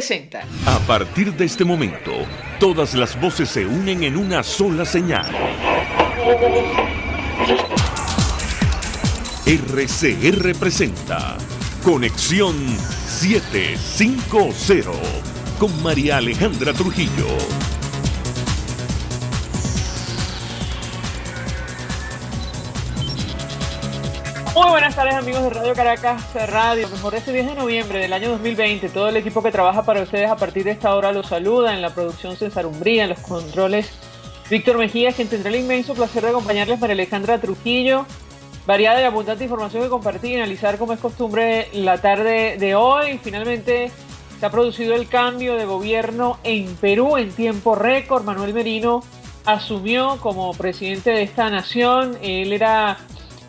presenta. A partir de este momento, todas las voces se unen en una sola señal. RCR presenta Conexión 750 con María Alejandra Trujillo. Muy buenas tardes, amigos de Radio Caracas Radio. Mejor este 10 de noviembre del año 2020. Todo el equipo que trabaja para ustedes a partir de esta hora los saluda. En la producción César Umbría, en los controles Víctor Mejía, quien tendrá el inmenso placer de acompañarles, María Alejandra Trujillo. Variada y abundante información que compartir y analizar como es costumbre la tarde de hoy. Finalmente se ha producido el cambio de gobierno en Perú en tiempo récord. Manuel Merino asumió como presidente de esta nación. Él era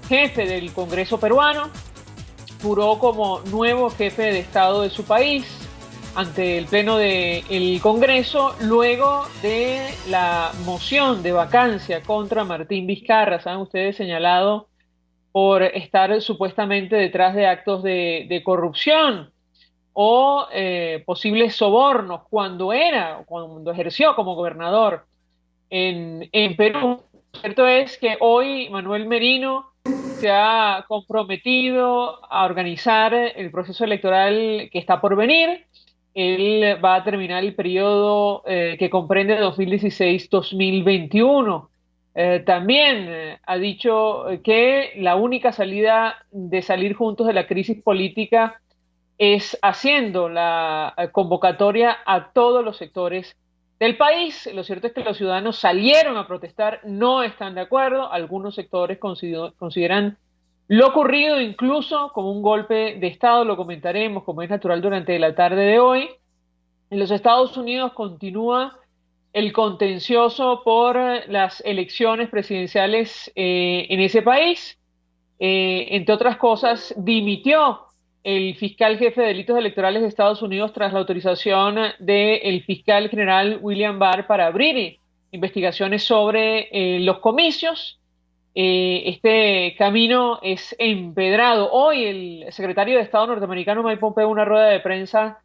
jefe del Congreso peruano, juró como nuevo jefe de Estado de su país ante el pleno del Congreso, luego de la moción de vacancia contra Martín Vizcarra, saben ustedes, señalado por estar supuestamente detrás de actos de corrupción o posibles sobornos cuando ejerció como gobernador en Perú. Lo cierto es que hoy Manuel Merino se ha comprometido a organizar el proceso electoral que está por venir. Él va a terminar el periodo que comprende 2016-2021. También ha dicho que la única salida de salir juntos de la crisis política es haciendo la convocatoria a todos los sectores del país. Lo cierto es que los ciudadanos salieron a protestar, no están de acuerdo. Algunos sectores consideran lo ocurrido incluso como un golpe de Estado, lo comentaremos como es natural durante la tarde de hoy. En los Estados Unidos continúa el contencioso por las elecciones presidenciales en ese país. Entre otras cosas, dimitió el fiscal jefe de delitos electorales de Estados Unidos tras la autorización del fiscal general William Barr para abrir investigaciones sobre los comicios. Este camino es empedrado. Hoy el secretario de Estado norteamericano Mike Pompeo en una rueda de prensa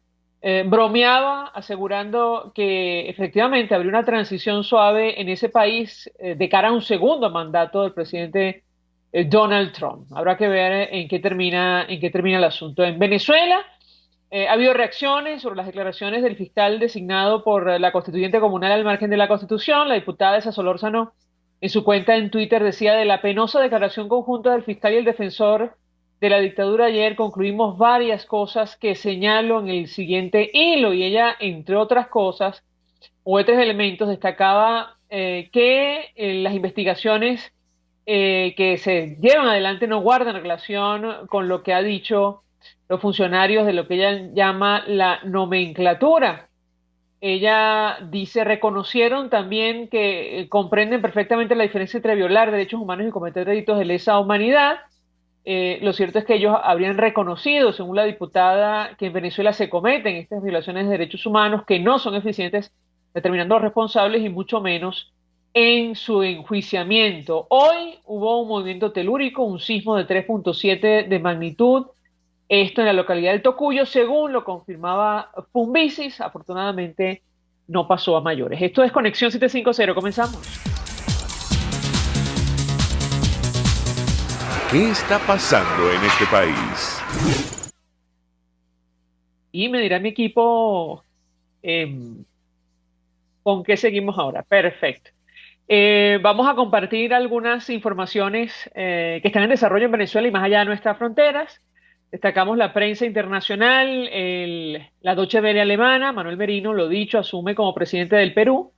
bromeaba asegurando que efectivamente habría una transición suave en ese país de cara a un segundo mandato del presidente Donald Trump. Habrá que ver en qué termina el asunto. En Venezuela ha habido reacciones sobre las declaraciones del fiscal designado por la constituyente comunal al margen de la Constitución. La diputada Esa Solórzano en su cuenta en Twitter decía: de la penosa declaración conjunta del fiscal y el defensor de la dictadura ayer concluimos varias cosas que señalo en el siguiente hilo. Y ella, entre otras cosas, o otros elementos, destacaba que las investigaciones que se llevan adelante no guardan relación con lo que ha dicho los funcionarios de lo que ella llama la nomenclatura. Ella dice: reconocieron también que comprenden perfectamente la diferencia entre violar derechos humanos y cometer delitos de lesa humanidad. Lo cierto es que ellos habrían reconocido, según la diputada, que en Venezuela se cometen estas violaciones de derechos humanos, que no son eficientes determinando los responsables y mucho menos en su enjuiciamiento. Hoy hubo un movimiento telúrico, un sismo de 3.7 de magnitud, esto en la localidad del Tocuyo, según lo confirmaba Pumbisis. Afortunadamente no pasó a mayores. Esto es Conexión 750, comenzamos. ¿Qué está pasando en este país? Y me dirá mi equipo con qué seguimos ahora. Perfecto. Vamos a compartir algunas informaciones que están en desarrollo en Venezuela y más allá de nuestras fronteras. Destacamos la prensa internacional, la Deutsche Welle alemana. Manuel Merino, lo dicho, asume como presidente del Perú.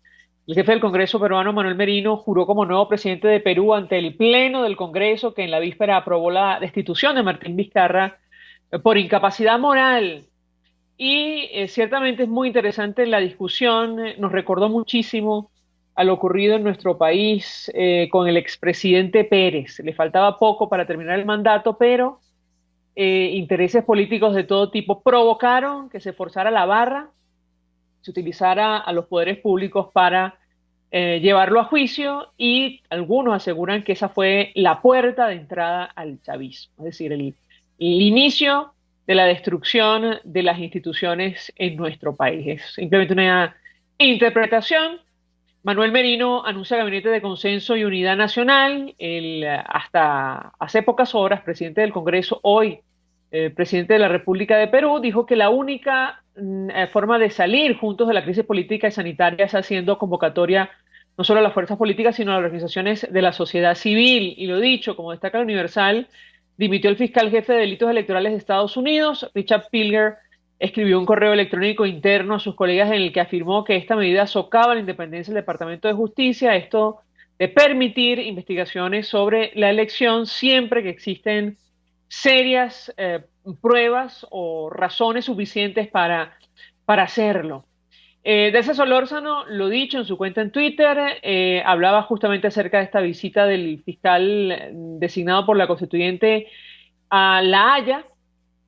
El jefe del Congreso peruano, Manuel Merino, juró como nuevo presidente de Perú ante el Pleno del Congreso, que en la víspera aprobó la destitución de Martín Vizcarra por incapacidad moral. Y ciertamente es muy interesante la discusión, nos recordó muchísimo a lo ocurrido en nuestro país con el expresidente Pérez. Le faltaba poco para terminar el mandato, pero intereses políticos de todo tipo provocaron que se forzara la barra, se utilizara a los poderes públicos para llevarlo a juicio, y algunos aseguran que esa fue la puerta de entrada al chavismo, es decir, el inicio de la destrucción de las instituciones en nuestro país. Es simplemente una interpretación. Manuel Merino anuncia Gabinete de Consenso y Unidad Nacional. El, hasta hace pocas horas, presidente del Congreso, hoy presidente de la República de Perú, dijo que la única forma de salir juntos de la crisis política y sanitaria es haciendo convocatoria no solo a las fuerzas políticas, sino a las organizaciones de la sociedad civil. Y lo dicho, como destaca el Universal, dimitió el fiscal jefe de delitos electorales de Estados Unidos, Richard Pilger, escribió un correo electrónico interno a sus colegas en el que afirmó que esta medida socava la independencia del Departamento de Justicia, esto de permitir investigaciones sobre la elección siempre que existen serias pruebas o razones suficientes para hacerlo. Delcy Solórzano, lo dicho en su cuenta en Twitter, hablaba justamente acerca de esta visita del fiscal designado por la constituyente a La Haya.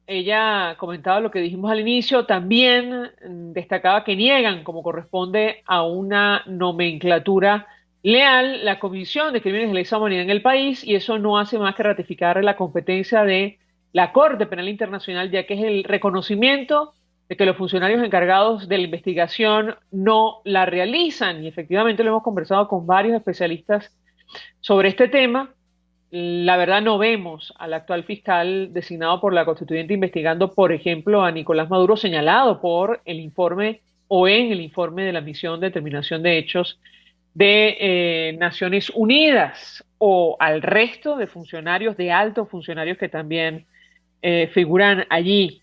Ella comentaba lo que dijimos al inicio, también destacaba que niegan, como corresponde a una nomenclatura leal, la Comisión de Crímenes de Lesa Humanidad en el país, y eso no hace más que ratificar la competencia de la Corte Penal Internacional, ya que es el reconocimiento de que los funcionarios encargados de la investigación no la realizan. Y efectivamente lo hemos conversado con varios especialistas sobre este tema. La verdad no vemos al actual fiscal designado por la constituyente investigando, por ejemplo, a Nicolás Maduro, señalado por el informe o en el informe de la misión de determinación de hechos de Naciones Unidas, o al resto de funcionarios, de altos funcionarios que también figuran allí.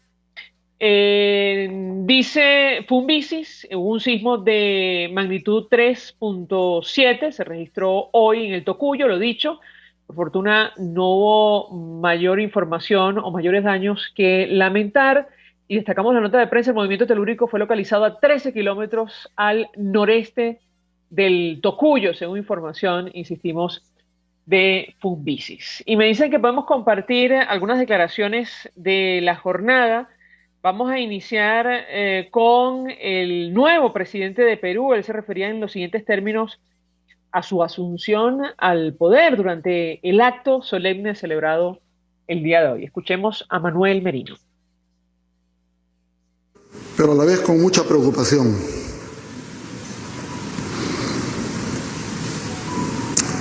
Dice Fumbisis, hubo un sismo de magnitud 3.7, se registró hoy en el Tocuyo, lo dicho. Por fortuna no hubo mayor información o mayores daños que lamentar. Y destacamos la nota de prensa, el movimiento telúrico fue localizado a 13 kilómetros al noreste del Tocuyo, según información, insistimos, de Fumbisis. Y me dicen que podemos compartir algunas declaraciones de la jornada. Vamos a iniciar con el nuevo presidente de Perú. Él se refería en los siguientes términos a su asunción al poder durante el acto solemne celebrado el día de hoy. Escuchemos a Manuel Merino. Pero a la vez con mucha preocupación.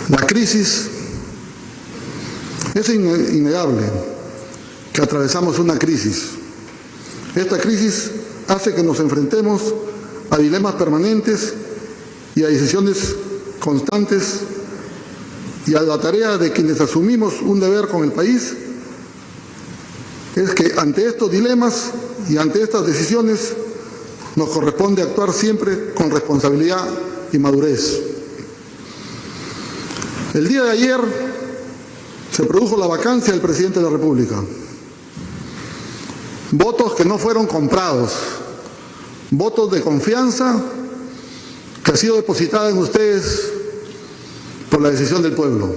La crisis, es innegable que atravesamos una crisis. Esta crisis hace que nos enfrentemos a dilemas permanentes y a decisiones constantes, y a la tarea de quienes asumimos un deber con el país es que ante estos dilemas y ante estas decisiones nos corresponde actuar siempre con responsabilidad y madurez. El día de ayer se produjo la vacancia del presidente de la República. Votos que no fueron comprados, votos de confianza que ha sido depositada en ustedes por la decisión del pueblo.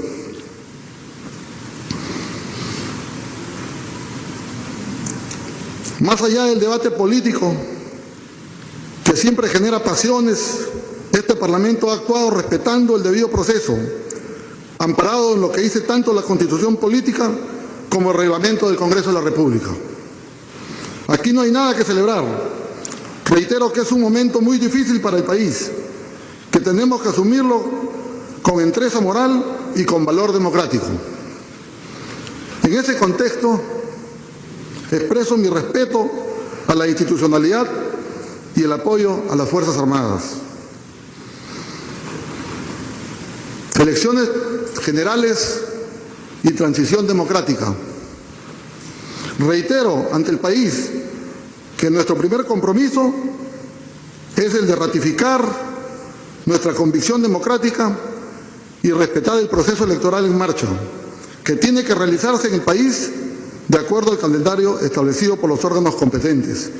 Más allá del debate político que siempre genera pasiones, este Parlamento ha actuado respetando el debido proceso, amparado en lo que dice tanto la Constitución Política como el reglamento del Congreso de la República. Aquí no hay nada que celebrar. Reitero que es un momento muy difícil para el país, que tenemos que asumirlo con entereza moral y con valor democrático. En ese contexto, expreso mi respeto a la institucionalidad y el apoyo a las Fuerzas Armadas. Elecciones generales y transición democrática. Reitero ante el país que nuestro primer compromiso es el de ratificar nuestra convicción democrática y respetar el proceso electoral en marcha, que tiene que realizarse en el país de acuerdo al calendario establecido por los órganos competentes.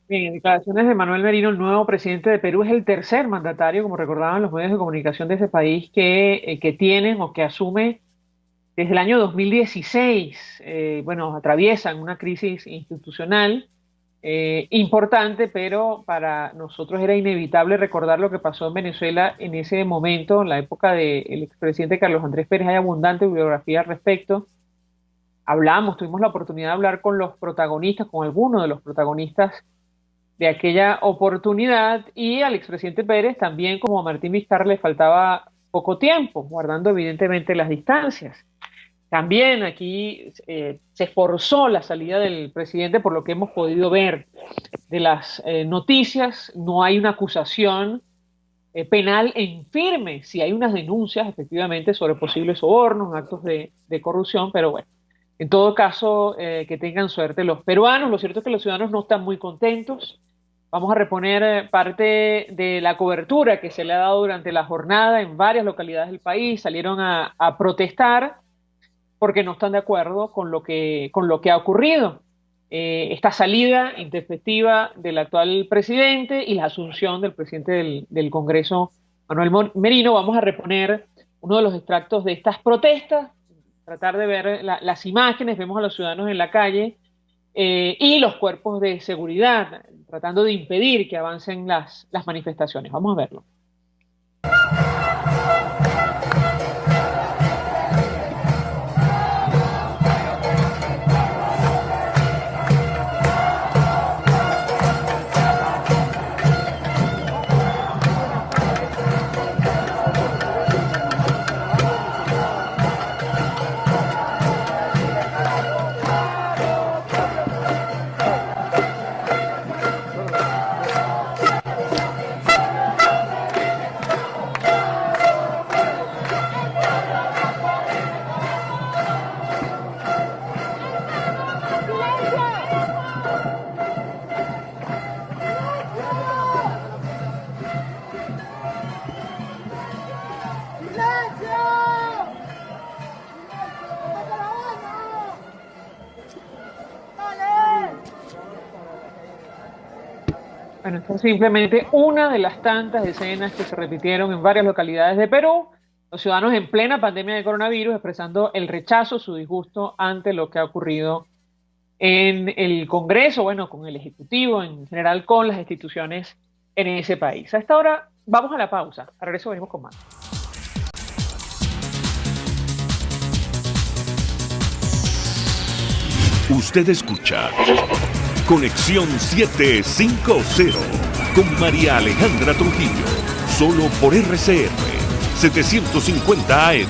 Bien, en declaraciones de Manuel Merino, el nuevo presidente de Perú es el tercer mandatario, como recordaban los medios de comunicación de ese país, que tienen o que asume desde el año 2016. Bueno, atraviesan una crisis institucional importante, pero para nosotros era inevitable recordar lo que pasó en Venezuela en ese momento, en la época del expresidente Carlos Andrés Pérez. Hay abundante bibliografía al respecto. tuvimos la oportunidad de hablar con los protagonistas, con algunos de los protagonistas de aquella oportunidad, y al expresidente Pérez también, como a Martín Vizcarra, le faltaba poco tiempo, guardando evidentemente las distancias. También aquí se forzó la salida del presidente, por lo que hemos podido ver de las noticias. No hay una acusación penal en firme. Sí hay unas denuncias, efectivamente, sobre posibles sobornos, actos de corrupción, pero bueno, en todo caso, que tengan suerte los peruanos. Lo cierto es que los ciudadanos no están muy contentos. Vamos a reponer parte de la cobertura que se le ha dado durante la jornada en varias localidades del país. Salieron a protestar porque no están de acuerdo con lo que ha ocurrido. Esta salida intempestiva del actual presidente y la asunción del presidente del Congreso, Manuel Merino. Vamos a reponer uno de los extractos de estas protestas, tratar de ver las imágenes. Vemos a los ciudadanos en la calle y los cuerpos de seguridad tratando de impedir que avancen las manifestaciones. Vamos a verlo. Bueno, esta es simplemente una de las tantas escenas que se repitieron en varias localidades de Perú. Los ciudadanos en plena pandemia de coronavirus expresando el rechazo, su disgusto ante lo que ha ocurrido en el Congreso, bueno, con el Ejecutivo, en general con las instituciones en ese país. A esta hora vamos a la pausa. A regreso venimos con más. Usted escucha Conexión 750 con María Alejandra Trujillo, solo por RCR 750 AM.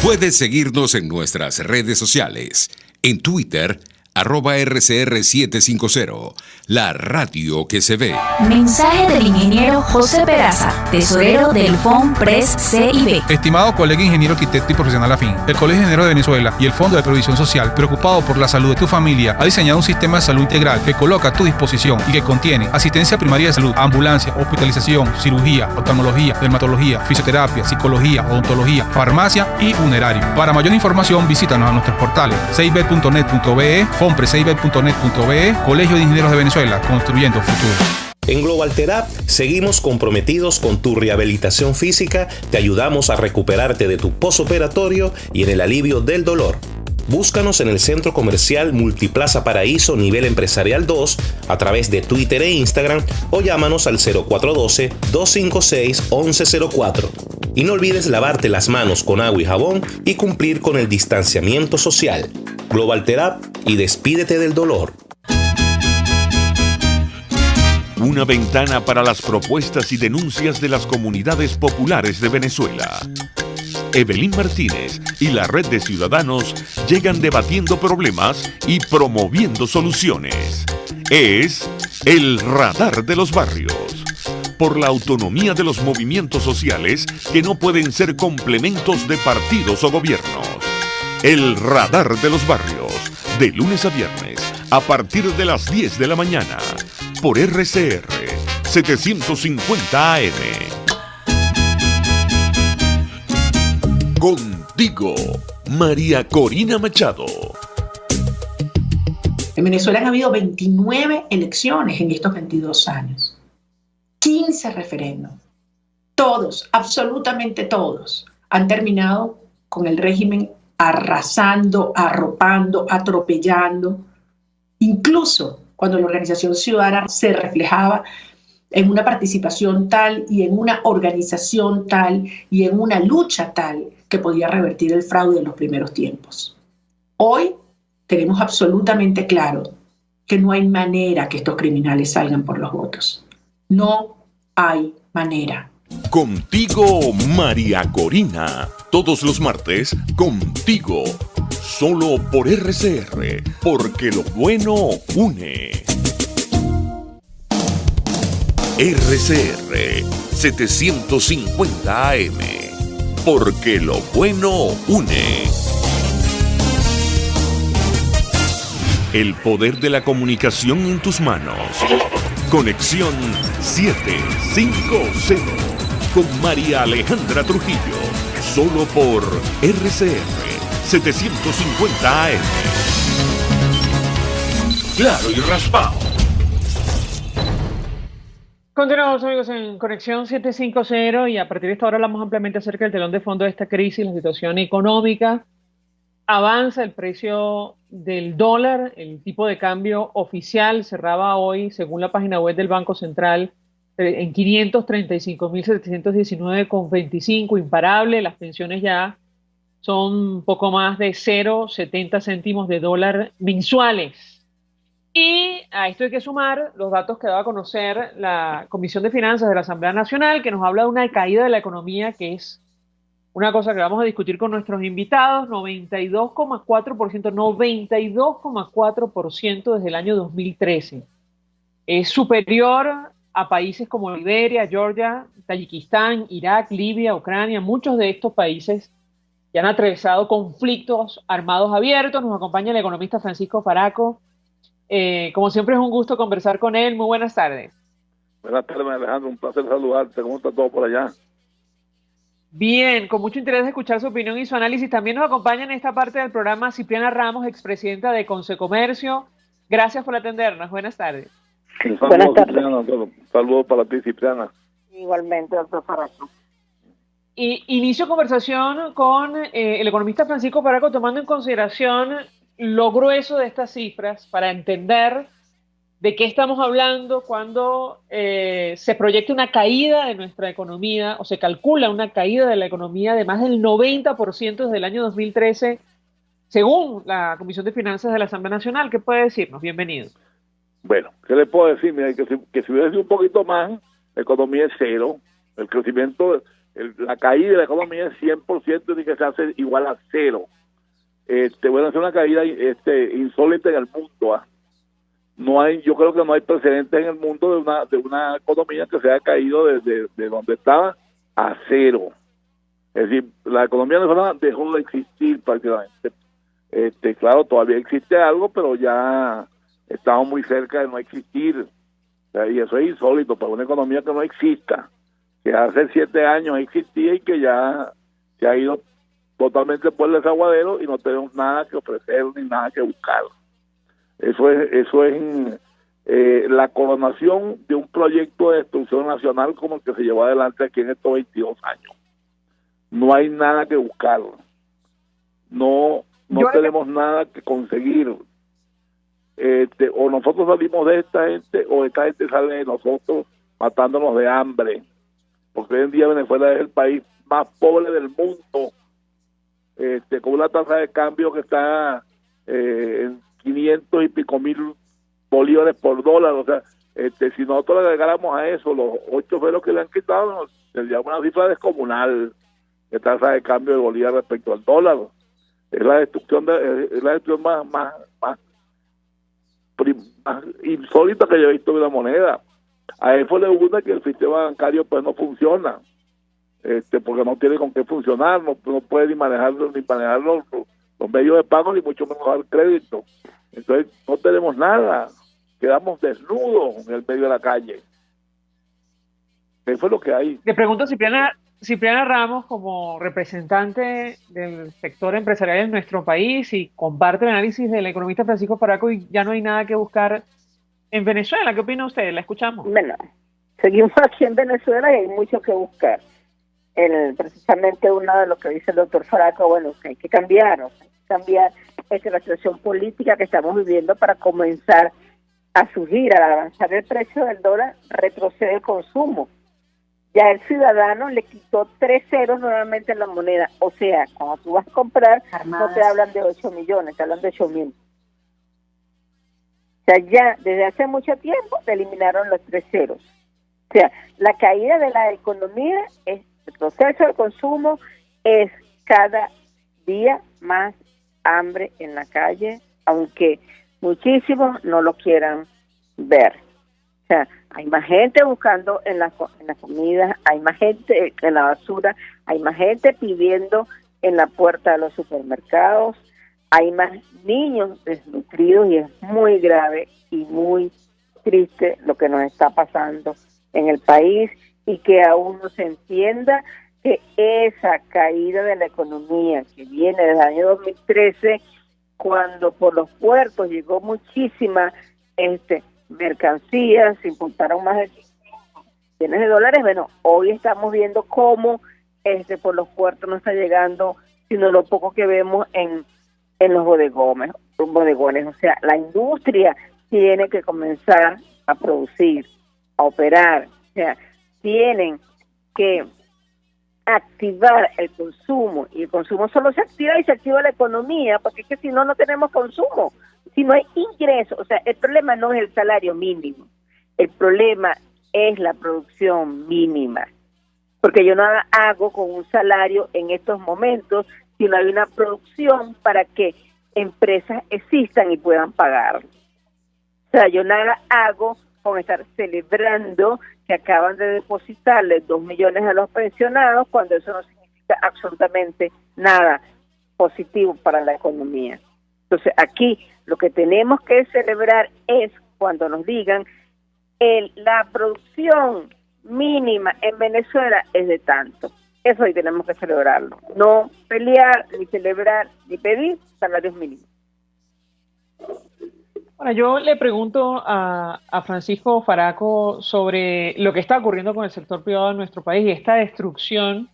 Puedes seguirnos en nuestras redes sociales. En Twitter, @RCR750, la radio que se ve. Mensaje del ingeniero José Peraza, tesorero del FONPRES CIB. Estimado colega ingeniero arquitecto y profesional afín, el Colegio de Ingenieros de Venezuela y el Fondo de Previsión Social, preocupado por la salud de tu familia, ha diseñado un sistema de salud integral que coloca a tu disposición y que contiene asistencia primaria de salud, ambulancia, hospitalización, cirugía, oftalmología, dermatología, fisioterapia, psicología, odontología, farmacia y funerario. Para mayor información, visítanos a nuestros portales cib.net.be, fonprescib.net.be, Colegio de Ingenieros de Venezuela, construyendo futuro. En Global Therapy seguimos comprometidos con tu rehabilitación física, te ayudamos a recuperarte de tu posoperatorio y en el alivio del dolor. Búscanos en el Centro Comercial Multiplaza Paraíso Nivel Empresarial 2 a través de Twitter e Instagram o llámanos al 0412-256-1104. Y no olvides lavarte las manos con agua y jabón y cumplir con el distanciamiento social. Global Therapy y despídete del dolor. Una ventana para las propuestas y denuncias de las comunidades populares de Venezuela. Evelyn Martínez y la Red de Ciudadanos llegan debatiendo problemas y promoviendo soluciones. Es el Radar de los Barrios. Por la autonomía de los movimientos sociales que no pueden ser complementos de partidos o gobiernos. El Radar de los Barrios, de lunes a viernes, a partir de las 10 de la mañana, por RCR 750 AM. Contigo, María Corina Machado. En Venezuela han habido 29 elecciones en estos 22 años. 15 referendos. Todos, absolutamente todos, han terminado con el régimen arrasando, arropando, atropellando. Incluso cuando la organización ciudadana se reflejaba en una participación tal y en una organización tal y en una lucha tal que podía revertir el fraude en los primeros tiempos. Hoy tenemos absolutamente claro que no hay manera que estos criminales salgan por los votos. No hay manera. Contigo, María Corina. Todos los martes, contigo. Solo por RCR, porque lo bueno une. RCR 750 AM, porque lo bueno une. El poder de la comunicación en tus manos. Conexión 750 con María Alejandra Trujillo. Solo por RCR 750 AM. Claro y raspado. Continuamos, amigos, en Conexión 750 y a partir de esta hora hablamos ampliamente acerca del telón de fondo de esta crisis, la situación económica. Avanza el precio del dólar, el tipo de cambio oficial cerraba hoy, según la página web del Banco Central, en 535.719,25, imparable. Las pensiones ya son un poco más de 0,70 céntimos de dólar mensuales. Y a esto hay que sumar los datos que daba a conocer la Comisión de Finanzas de la Asamblea Nacional, que nos habla de una caída de la economía, que es una cosa que vamos a discutir con nuestros invitados. 92,4% desde el año 2013. Es superior a países como Liberia, Georgia, Tayikistán, Irak, Libia, Ucrania. Muchos de estos países ya han atravesado conflictos armados abiertos. Nos acompaña el economista Francisco Faraco. Como siempre es un gusto conversar con él. Muy buenas tardes. Buenas tardes, Alejandro, un placer saludarte. ¿Cómo está todo por allá? Bien, con mucho interés de escuchar su opinión y su análisis. También nos acompaña en esta parte del programa Cipriana Ramos, expresidenta de Consecomercio. Gracias por atendernos. Buenas tardes. Buenas tardes. Cipriana, saludos para ti, Cipriana. Igualmente, doctor Faraco. Y inicio conversación con el economista Francisco Faraco, tomando en consideración lo grueso de estas cifras para entender de qué estamos hablando cuando se proyecta una caída de nuestra economía, o se calcula una caída de la economía de más del 90% desde el año 2013, según la Comisión de Finanzas de la Asamblea Nacional. ¿Qué puede decirnos? Bienvenido. Bueno, ¿qué le puedo decir? Mira, que si hubiera sido un poquito más, la economía es cero, el crecimiento, la caída de la economía es 100% y que se hace igual a cero. Bueno, es una caída insólita en el mundo. No hay, yo creo que no hay precedentes en el mundo de una economía que se haya caído de donde estaba a cero. Es decir, la economía venezolana dejó de existir prácticamente. Claro, todavía existe algo, pero ya estamos muy cerca de no existir. O sea, y eso es insólito para una economía que no exista, que hace 7 años existía y que ya se ha ido totalmente por el desaguadero y no tenemos nada que ofrecer ni nada que buscar. Eso es la coronación de un proyecto de destrucción nacional como el que se llevó adelante aquí en estos 22 años. No hay nada que buscar. No tenemos nada que conseguir. O nosotros salimos de esta gente o esta gente sale de nosotros matándonos de hambre. Porque hoy en día Venezuela es el país más pobre del mundo. Con una tasa de cambio que está en 500 y pico mil bolívares por dólar. O sea, si nosotros le agregáramos a eso los 8 pesos que le han quitado, sería una cifra descomunal de tasa de cambio de bolívar respecto al dólar. Es la destrucción más insólita que yo he visto de la moneda. A eso le une que el sistema bancario pues no funciona. Porque no tiene con qué funcionar, no puede ni manejar los medios de pago, ni mucho menos dar crédito. Entonces no tenemos nada, quedamos desnudos en el medio de la calle. Eso es lo que hay. Le pregunto a Cipriana Ramos, como representante del sector empresarial en nuestro país, y comparte el análisis del economista Francisco Faraco, y ya no hay nada que buscar en Venezuela. ¿Qué opina usted? La escuchamos. Bueno, seguimos aquí en Venezuela y hay mucho que buscar. Precisamente uno de lo que dice el doctor Faraco, bueno, que hay que cambiar la situación política que estamos viviendo para comenzar a surgir, al avanzar el precio del dólar, retrocede el consumo. Ya el ciudadano le quitó 3 ceros nuevamente en la moneda. O sea, cuando tú vas a comprar, no te hablan de 8 millones, te hablan de 8.000. O sea, ya desde hace mucho tiempo te eliminaron los 3 ceros. O sea, la caída de la economía, el proceso de consumo, es cada día más hambre en la calle, aunque muchísimos no lo quieran ver. O sea, hay más gente buscando en la comida, hay más gente en la basura, hay más gente pidiendo en la puerta de los supermercados, hay más niños desnutridos y es muy grave y muy triste lo que nos está pasando en el país y que aún no se entienda que esa caída de la economía que viene desde el año 2013, cuando por los puertos llegó muchísima mercancías, se importaron más de millones de dólares. Bueno, hoy estamos viendo cómo por los puertos no está llegando sino lo poco que vemos en los bodegones. O sea, la industria tiene que comenzar a producir, a operar. O sea, tienen que activar el consumo, y el consumo solo se activa y se activa la economía, porque es que si no, no tenemos consumo, si no hay ingresos. O sea, el problema no es el salario mínimo, el problema es la producción mínima, porque yo no hago con un salario en estos momentos, sino hay una producción para que empresas existan y puedan pagar. O sea, yo nada hago con estar celebrando que acaban de depositarle 2 millones a los pensionados, cuando eso no significa absolutamente nada positivo para la economía. Entonces, aquí lo que tenemos que celebrar es cuando nos digan la producción mínima en Venezuela es de tanto. Eso hoy tenemos que celebrarlo. No pelear, ni celebrar, ni pedir salarios mínimos. Bueno, yo le pregunto a Francisco Faraco sobre lo que está ocurriendo con el sector privado en nuestro país y esta destrucción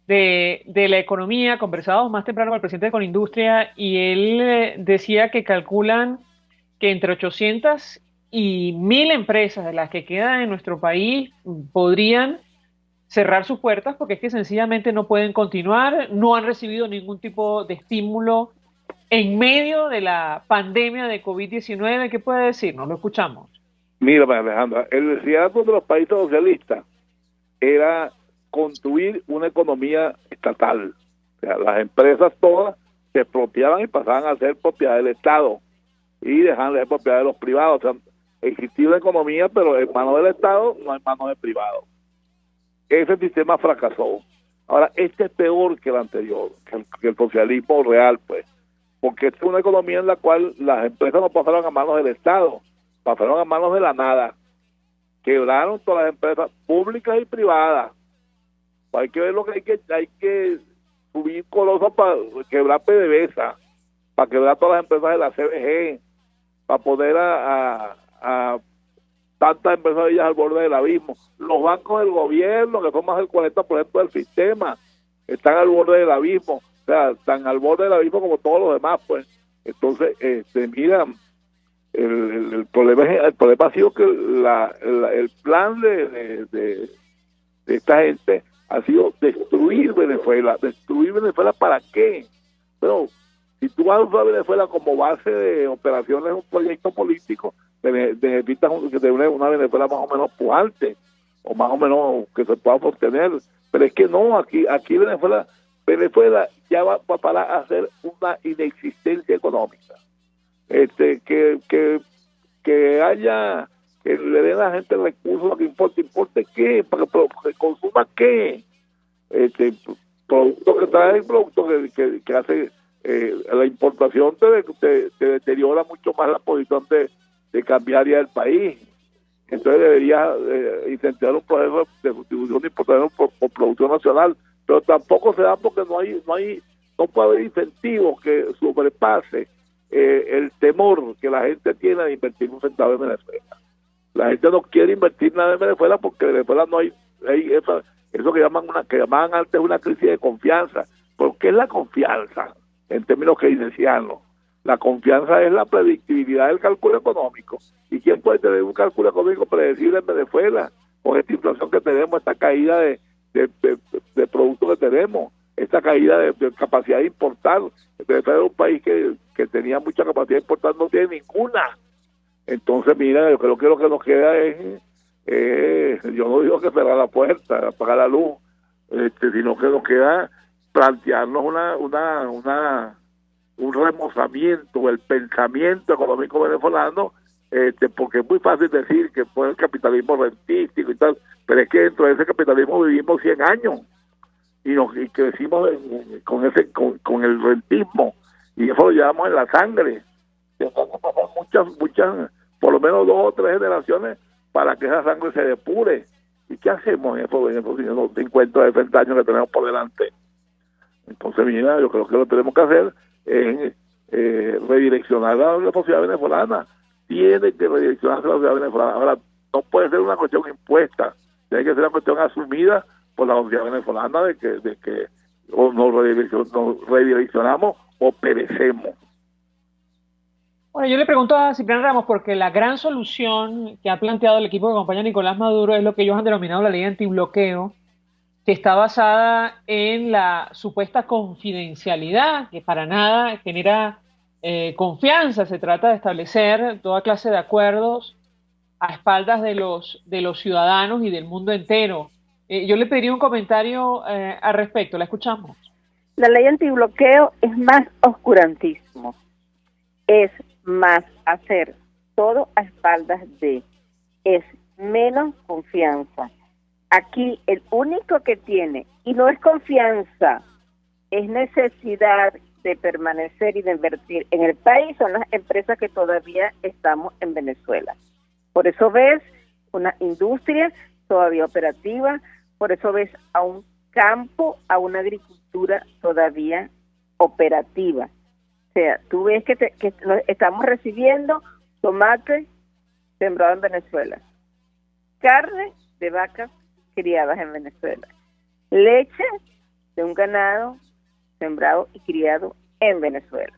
de la economía. Conversábamos más temprano con el presidente de Conindustria y él decía que calculan que entre 800 y 1.000 empresas de las que quedan en nuestro país podrían cerrar sus puertas porque es que sencillamente no pueden continuar, no han recibido ningún tipo de estímulo en medio de la pandemia de COVID-19. ¿Qué puede decir? Nos lo escuchamos. Mira, Alejandra, el desierto de los países socialistas era construir una economía estatal. O sea, las empresas todas se expropiaban y pasaban a ser propiedad del Estado y dejaban de ser propiedad de los privados. O sea, existía una economía, pero en manos del Estado, no en manos del privado. Ese sistema fracasó. Ahora, este es peor que el anterior, que el socialismo real, pues, porque es una economía en la cual las empresas no pasaron a manos del Estado, pasaron a manos de la nada. Quebraron todas las empresas públicas y privadas. Hay que ver lo que hay que subir colosos para quebrar PDVSA, para quebrar todas las empresas de la CBG, para poner a tantas empresas de ellas al borde del abismo. Los bancos del gobierno, que son más del 40% del sistema, están al borde del abismo. O sea, están al borde del abismo como todos los demás, pues. Entonces, mira, el problema ha sido que el plan de esta gente ha sido destruir Venezuela. ¿Destruir Venezuela para qué? Pero si tú vas a usar Venezuela como base de operaciones, un proyecto político, necesitas una Venezuela más o menos pujante, o más o menos que se pueda sostener. Pero es que no, aquí Venezuela ya va a parar a ser una inexistencia económica. Que haya, que le den a la gente recursos, lo que importe qué, para que consuma qué, producto que trae, producto que hace la importación te deteriora mucho más la posición de cambiaria del país. Entonces debería incentivar un proceso de sustitución de importación por producción nacional, pero tampoco se da porque no puede haber incentivos que sobrepase el temor que la gente tiene de invertir un centavo en Venezuela. La gente no quiere invertir nada en Venezuela porque en Venezuela no hay eso que llamaban antes una crisis de confianza. ¿Pero qué es la confianza en términos keynesianos? La confianza es la predictibilidad del cálculo económico. ¿Y quién puede tener un cálculo económico predecible en Venezuela? Con esta inflación que tenemos, esta caída de productos que tenemos, esta caída de capacidad de importar. Venezuela era un país que tenía mucha capacidad de importar, no tiene ninguna. Entonces, mira, yo creo que lo que nos queda es yo no digo que cerrar la puerta, apagar la luz, sino que nos queda plantearnos un remozamiento del pensamiento económico venezolano, porque es muy fácil decir que fue el capitalismo rentístico y tal, pero es que dentro de ese capitalismo vivimos 100 años y crecimos con el rentismo, y eso lo llevamos en la sangre. Tenemos que pasar muchas, por lo menos 2 o 3 generaciones para que esa sangre se depure. ¿Y qué hacemos en esos 50 o 60 años que tenemos por delante? Entonces, mira, yo creo que lo que tenemos que hacer es redireccionar la sociedad venezolana. Tiene que redireccionarse la sociedad venezolana. Ahora, no puede ser una cuestión impuesta, tiene que ser una cuestión asumida por la sociedad venezolana de que o nos redireccionamos o perecemos. Bueno, yo le pregunto a Ciprián Ramos porque la gran solución que ha planteado el equipo que acompaña a Nicolás Maduro es lo que ellos han denominado la ley antibloqueo, que está basada en la supuesta confidencialidad, que para nada genera confianza. Se trata de establecer toda clase de acuerdos a espaldas de los ciudadanos y del mundo entero. Yo le pediría un comentario al respecto. La escuchamos. La ley antibloqueo es más oscurantismo, es más hacer todo a espaldas de, es menos confianza. Aquí el único que tiene, y no es confianza, es necesidad de permanecer y de invertir en el país, son las empresas que todavía estamos en Venezuela. Por eso ves una industria todavía operativa, por eso ves a un campo, a una agricultura todavía operativa. O sea, tú ves que estamos recibiendo tomate sembrado en Venezuela, carne de vacas criadas en Venezuela, leche de un ganado sembrado y criado en Venezuela.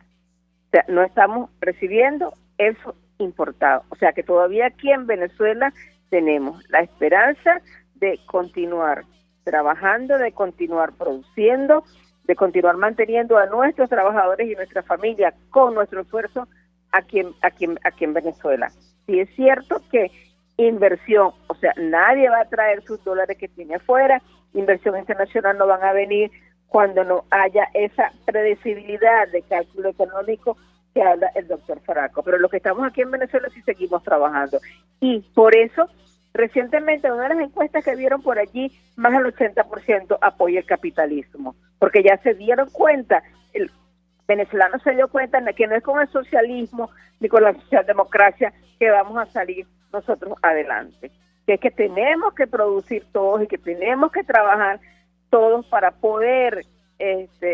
O sea, no estamos recibiendo eso importado. O sea, que todavía aquí en Venezuela tenemos la esperanza de continuar trabajando, de continuar produciendo, de continuar manteniendo a nuestros trabajadores y nuestra familia con nuestro esfuerzo aquí en Venezuela. Sí es cierto que inversión, o sea, nadie va a traer sus dólares que tiene afuera, inversión internacional no van a venir cuando no haya esa predecibilidad de cálculo económico que habla el doctor Faraco. Pero los que estamos aquí en Venezuela sí seguimos trabajando. Y por eso, recientemente, en una de las encuestas que vieron por allí, más del 80% apoya el capitalismo, porque ya se dieron cuenta, el venezolano se dio cuenta de que no es con el socialismo ni con la socialdemocracia que vamos a salir nosotros adelante, que es que tenemos que producir todos y que tenemos que trabajar todos para poder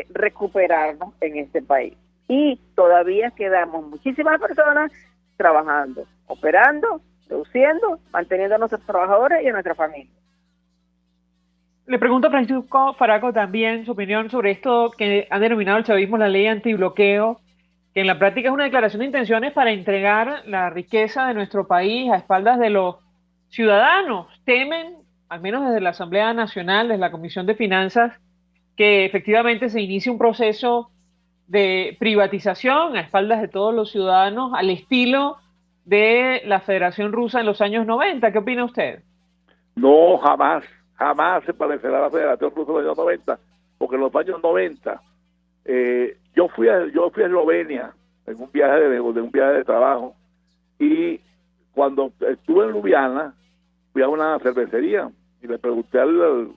recuperarnos en este país. Y todavía quedamos muchísimas personas trabajando, operando, produciendo, manteniendo a nuestros trabajadores y a nuestra familia. Le pregunto a Francisco Faraco también su opinión sobre esto que han denominado el chavismo la ley antibloqueo, que en la práctica es una declaración de intenciones para entregar la riqueza de nuestro país a espaldas de los ciudadanos. Temen, al menos desde la Asamblea Nacional, desde la Comisión de Finanzas, que efectivamente se inicie un proceso de privatización a espaldas de todos los ciudadanos al estilo de la Federación Rusa en los años 90. ¿Qué opina usted? No, jamás se parecerá a la Federación Rusa de los años 90, porque en los años 90 yo fui a Eslovenia en un viaje de trabajo, y cuando estuve en Ljubljana fui a una cervecería y le pregunté al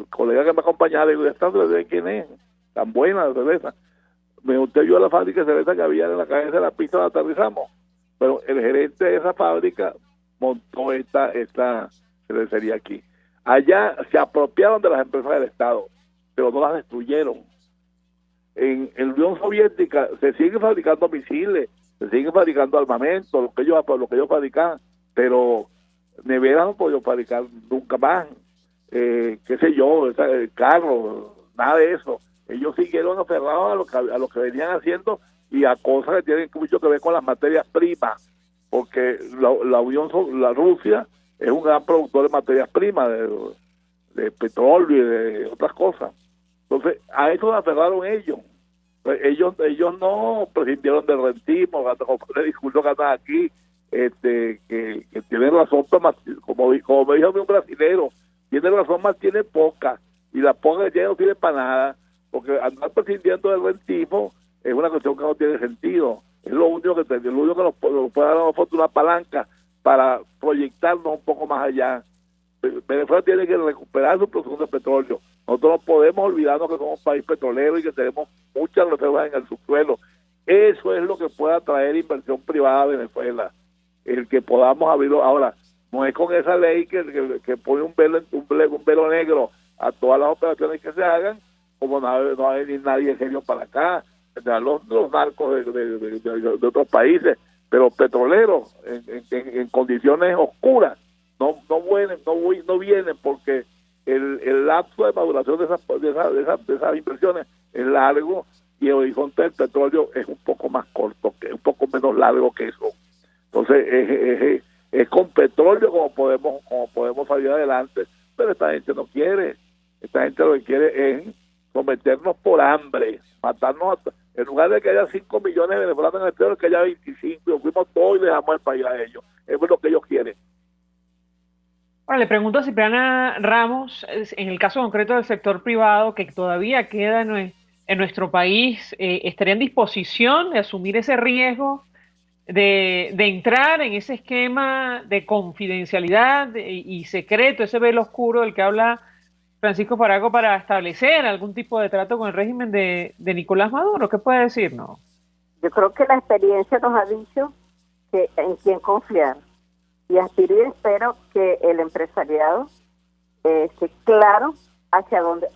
colega que me acompañaba, le digo, ¿esta cerveza quién es? Tan buena la cerveza. Me junté yo a la fábrica de cerveza que había en la cabeza de la pista donde aterrizamos, pero el gerente de esa fábrica montó esta cervecería aquí. Allá se apropiaron de las empresas del Estado, pero no las destruyeron. En la Unión Soviética se siguen fabricando misiles, se siguen fabricando armamentos, lo que ellos fabrican, pero neveras no podido fabricar nunca más, qué sé yo, carros, nada de eso. Ellos siguieron aferrados a lo que venían haciendo, y a cosas que tienen mucho que ver con las materias primas, porque la Rusia es un gran productor de materias primas, de petróleo y de otras cosas. Entonces, a eso se aferraron ellos. Ellos no prescindieron del rentismo, como el discurso que andan aquí, que tienen razón, como me dijo un brasilero, tiene razón, más tiene poca, y la poca que tiene no sirve para nada, porque andar prescindiendo del rentismo es una cuestión que no tiene sentido. Es lo único que nos puede dar a nosotros una palanca para proyectarnos un poco más allá. Venezuela tiene que recuperar su producción de petróleo. Nosotros no podemos olvidarnos que somos un país petrolero y que tenemos muchas reservas en el subsuelo. Eso es lo que puede atraer inversión privada a Venezuela, el que podamos abrirlo. Ahora, no es con esa ley que pone un velo negro a todas las operaciones que se hagan, como no hay ni nadie serio para acá, los narcos de otros países, pero petroleros en condiciones oscuras no vienen porque el lapso de maduración de esas inversiones es largo y el horizonte del petróleo es un poco más corto, que es un poco menos largo que eso. Entonces es con petróleo como podemos salir adelante, pero esta gente no quiere. Esta gente lo que quiere es someternos por hambre, matarnos. En lugar de que haya 5 millones de venezolanos en el exterior, que haya 25, y nos fuimos todos y dejamos el país a ellos. Eso es lo que ellos quieren. Ahora le pregunto a Cipriana Ramos, en el caso concreto del sector privado que todavía queda en nuestro país, ¿estaría en disposición de asumir ese riesgo de entrar en ese esquema de confidencialidad y secreto, ese velo oscuro del que habla Francisco Parago, para establecer algún tipo de trato con el régimen de Nicolás Maduro? ¿Qué puede decirnos? Yo creo que la experiencia nos ha dicho que en quién confiar. Y aspiro y espero que el empresariado esté claro hacia dónde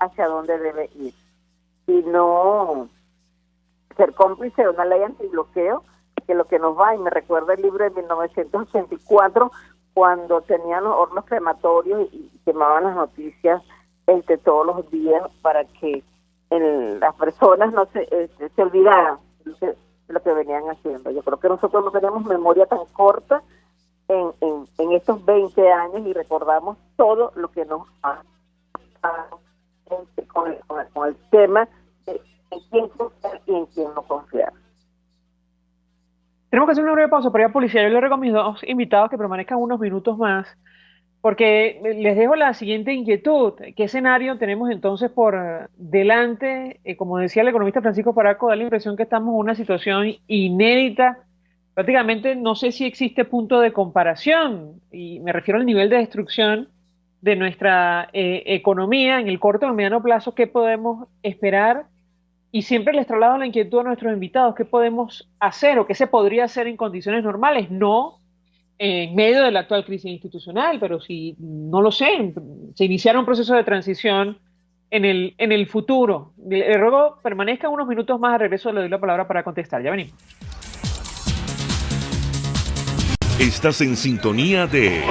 debe ir. Y no ser cómplice de una ley antibloqueo, que lo que nos va, y me recuerda el libro de 1984, cuando tenían los hornos crematorios y quemaban las noticias todos los días para que las personas no se olvidaran de lo que venían haciendo. Yo creo que nosotros no tenemos memoria tan corta en estos 20 años y recordamos todo lo que nos ha pasado con el tema de en quién confiar y en quién no confiar. Tenemos que hacer una breve pausa para ir a publicidad. Yo les recomiendo a los invitados que permanezcan unos minutos más, porque les dejo la siguiente inquietud. ¿Qué escenario tenemos entonces por delante? Como decía el economista Francisco Paraco, da la impresión que estamos en una situación inédita. Prácticamente no sé si existe punto de comparación, y me refiero al nivel de destrucción de nuestra economía en el corto o el mediano plazo. ¿Qué podemos esperar? Y siempre les traslado la inquietud a nuestros invitados: ¿qué podemos hacer o qué se podría hacer en condiciones normales? No en medio de la actual crisis institucional, pero si, no lo sé, se iniciara un proceso de transición en el futuro. Le ruego permanezcan unos minutos más. A regreso le doy la palabra para contestar. Ya venimos. Estás en sintonía de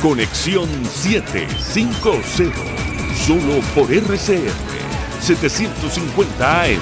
Conexión 750, solo por RCR 750 AM.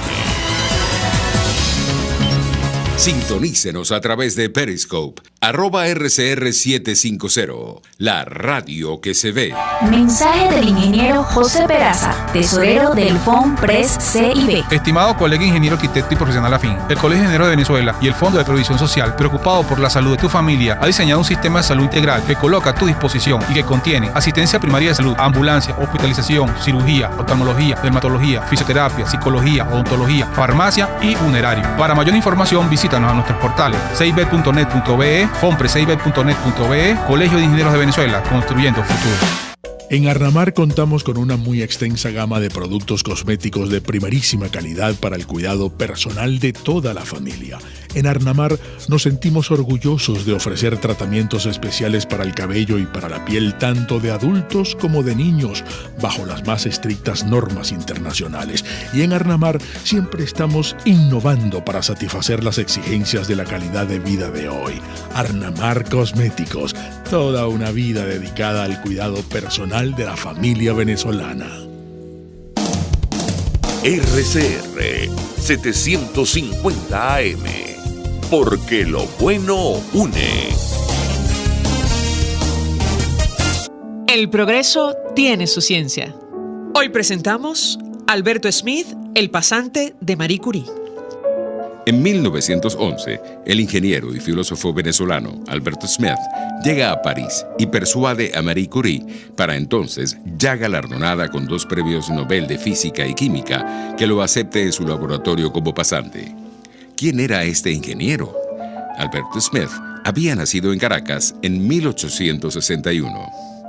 Sintonícenos a través de Periscope, @RCR750, la radio que se ve. Mensaje del ingeniero José Peraza, tesorero del FONPRES CIB. Estimado colega ingeniero arquitecto y profesional afín, el Colegio de Ingenieros de Venezuela y el Fondo de Previsión Social, preocupado por la salud de tu familia, ha diseñado un sistema de salud integral que coloca a tu disposición y que contiene asistencia primaria de salud, ambulancia, hospitalización, cirugía, oftalmología, dermatología, fisioterapia, psicología, odontología, farmacia y funerario. Para mayor información, visítanos a nuestros portales cib.net.be, fonprescib.net.be, Colegio de Ingenieros de Venezuela, construyendo futuro. En Arnamar contamos con una muy extensa gama de productos cosméticos de primerísima calidad para el cuidado personal de toda la familia. En Arnamar nos sentimos orgullosos de ofrecer tratamientos especiales para el cabello y para la piel tanto de adultos como de niños, bajo las más estrictas normas internacionales. Y en Arnamar siempre estamos innovando para satisfacer las exigencias de la calidad de vida de hoy. Arnamar Cosméticos, toda una vida dedicada al cuidado personal de la familia venezolana. RCR 750 AM, porque lo bueno une. El progreso tiene su ciencia. Hoy presentamos Alberto Smith, el pasante de Marie Curie. En 1911, el ingeniero y filósofo venezolano Alberto Smith llega a París y persuade a Marie Curie, para entonces ya galardonada con 2 premios Nobel de Física y Química, que lo acepte en su laboratorio como pasante. ¿Quién era este ingeniero? Alberto Smith había nacido en Caracas en 1861.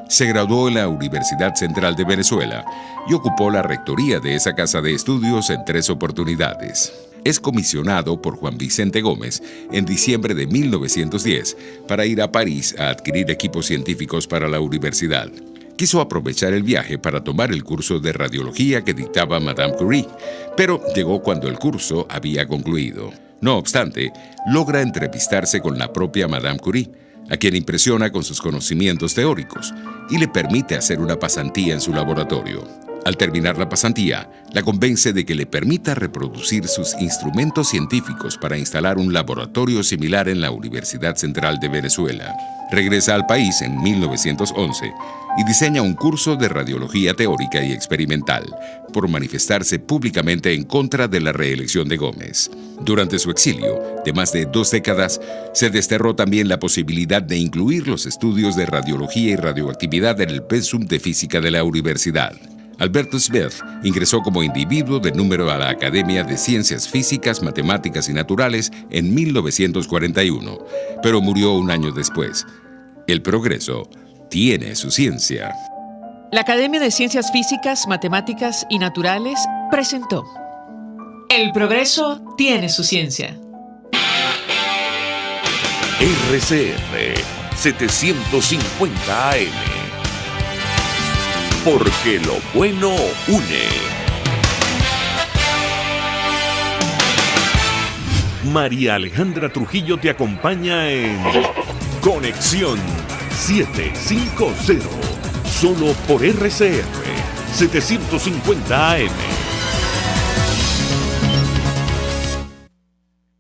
Se graduó en la Universidad Central de Venezuela y ocupó la rectoría de esa casa de estudios en 3 oportunidades. Es comisionado por Juan Vicente Gómez en diciembre de 1910 para ir a París a adquirir equipos científicos para la universidad. Quiso aprovechar el viaje para tomar el curso de radiología que dictaba Madame Curie, pero llegó cuando el curso había concluido. No obstante, logra entrevistarse con la propia Madame Curie, a quien impresiona con sus conocimientos teóricos y le permite hacer una pasantía en su laboratorio. Al terminar la pasantía, la convence de que le permita reproducir sus instrumentos científicos para instalar un laboratorio similar en la Universidad Central de Venezuela. Regresa al país en 1911 y diseña un curso de radiología teórica y experimental, por manifestarse públicamente en contra de la reelección de Gómez. Durante su exilio, de más de 2 décadas, se desterró también la posibilidad de incluir los estudios de radiología y radioactividad en el pensum de física de la universidad. Alberto Smith ingresó como individuo de número a la Academia de Ciencias Físicas, Matemáticas y Naturales en 1941, pero murió un año después. El progreso tiene su ciencia. La Academia de Ciencias Físicas, Matemáticas y Naturales presentó El progreso tiene su ciencia. RCR 750 AM, porque lo bueno une. María Alejandra Trujillo te acompaña en Conexión 750, solo por RCR 750 AM.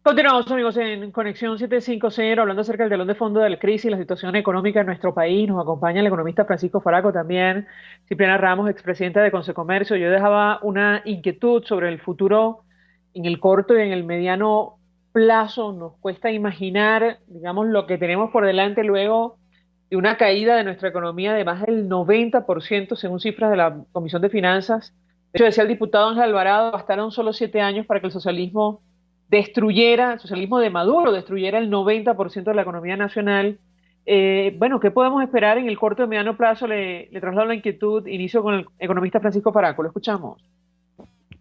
Continuamos, amigos, en Conexión 750, hablando acerca del telón de fondo de la crisis y la situación económica en nuestro país. Nos acompaña el economista Francisco Faraco, también Cipriana Ramos, expresidenta de Consecomercio. Yo dejaba una inquietud sobre el futuro en el corto y en el mediano plazo. Nos cuesta imaginar, digamos, lo que tenemos por delante luego de una caída de nuestra economía de más del 90%, según cifras de la Comisión de Finanzas. De hecho, decía el diputado Ángel Alvarado, bastaron solo 7 años para que el socialismo de Maduro destruyera el 90% de la economía nacional. Bueno, ¿qué podemos esperar en el corto y mediano plazo? Le traslado la inquietud. Inicio con el economista Francisco Faraco. Lo escuchamos.